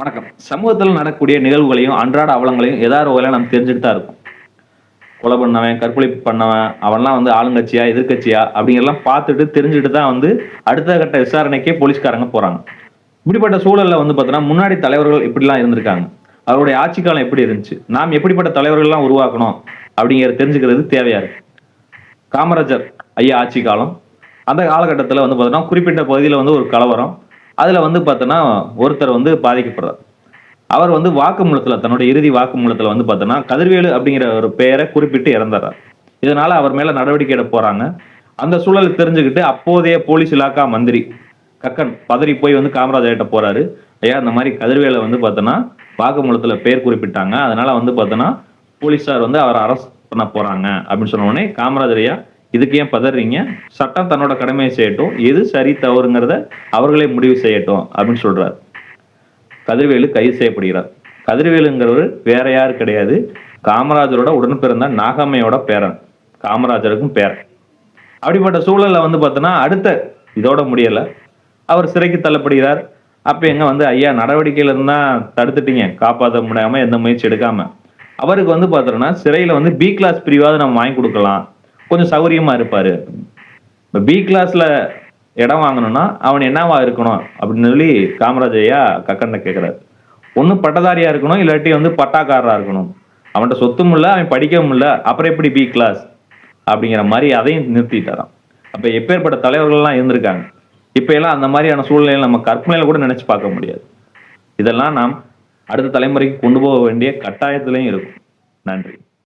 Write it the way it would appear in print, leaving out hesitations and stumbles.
வணக்கம். சமூகத்தில் நடக்கக்கூடிய நிகழ்வுகளையும், அன்றாட அவலங்களையும் ஏதாவது ஒரு வகையில நம்ம தெரிஞ்சுட்டு தான் இருக்கோம். கொலை பண்ணவன், கற்பழிப்பு பண்ணவன், அவன்லாம் ஆளுங்கட்சியா, எதிர்க்கட்சியா அப்படிங்கிறதெல்லாம் பார்த்துட்டு, தெரிஞ்சுட்டு தான் அடுத்த கட்ட விசாரணைக்கே போலீஸ்காரங்க போறாங்க. இப்படிப்பட்ட சூழல்ல பார்த்தீங்கன்னா, முன்னாடி தலைவர்கள் இப்படிலாம் இருந்திருக்காங்க. அவருடைய ஆட்சி காலம் எப்படி இருந்துச்சு? நாம் எப்படிப்பட்ட தலைவர்கள்லாம் உருவாக்கணும் அப்படிங்கிறத தெரிஞ்சுக்கிறது தேவையா இருக்கு. காமராஜர் ஐயா ஆட்சி காலம். அந்த காலகட்டத்தில பார்த்தீங்கன்னா, குறிப்பிட்ட பகுதியில ஒரு கலவரம். அதுல பார்த்தோன்னா, ஒருத்தர் பாதிக்கப்படுறார். அவர் வாக்குமூலத்துல தன்னுடைய இறுதி வாக்குமூலத்துல பார்த்தோன்னா, கதிர்வேலு அப்படிங்கிற ஒரு பெயரை குறிப்பிட்டு இறந்துறார். இதனால அவர் மேல நடவடிக்கை எடுக்க போறாங்க. அந்த சூழலை தெரிஞ்சுக்கிட்டு அப்போதைய போலீஸ் இலாக்கா மந்திரி கக்கன் பதறி போய் காமராஜர்கிட்ட போறாரு. ஐயா இந்த மாதிரி கதிர்வேலை பார்த்தோன்னா, வாக்குமூலத்துல பெயர் குறிப்பிட்டாங்க. அதனால பார்த்தோன்னா, போலீஸார் அவரை அரெஸ்ட் பண்ண போறாங்க அப்படின்னு சொன்ன உடனே காமராஜர் ஐயா இதுக்கு ஏன் பதறீங்க? சட்டம் தன்னோட கடமையை செய்யட்டும். எது சரி தவறுங்கிறத அவர்களே முடிவு செய்யட்டும் அப்படின்னு சொல்றாரு. கதிர்வேலு கைது செய்யப்படுகிறார். கதிர்வேலுங்கிறவர் வேற யாரும் கிடையாது. காமராஜரோட உடன் பிறந்த நாகம்மையோட பேரன். காமராஜருக்கும் பேரன். அப்படிப்பட்ட சூழல்ல பார்த்தோன்னா, அடுத்த இதோட முடியல. அவர் சிறைக்கு தள்ளப்படுகிறார். அப்ப எங்க ஐயா நடவடிக்கையில இருந்தா தடுத்துட்டீங்க. காப்பாற்ற முடியாம எந்த முயற்சி எடுக்காம. அவருக்கு பார்த்தோம்னா சிறையில பி கிளாஸ் பிரிவாவது நம்ம வாங்கி கொடுக்கலாம். கொஞ்சம் சௌகரியமா இருப்பாரு. இப்ப பி கிளாஸ்ல இடம் வாங்கணும்னா அவன் என்னவா இருக்கணும் அப்படின்னு சொல்லி காமராஜ் ஐயா கக்கன்ன கேட்கிறாரு. ஒண்ணு பட்டதாரியா இருக்கணும், இல்லாட்டி பட்டாக்காரரா இருக்கணும். அவன்கிட்ட சொத்தும் இல்ல, அவன் படிக்கவும் இல்ல, அப்புறம் எப்படி பி கிளாஸ் அப்படிங்கிற மாதிரி அதையும் நிறுத்திட்டாராம். அப்ப எப்பேற்பட்ட தலைவர்கள் எல்லாம் இருந்திருக்காங்க. இப்ப எல்லாம் அந்த மாதிரியான சூழ்நிலையில நம்ம கற்பனையில கூட நினைச்சு பார்க்க முடியாது. இதெல்லாம் நாம் அடுத்த தலைமுறைக்கு கொண்டு போக வேண்டிய கட்டாயத்திலையும் இருக்கும். நன்றி.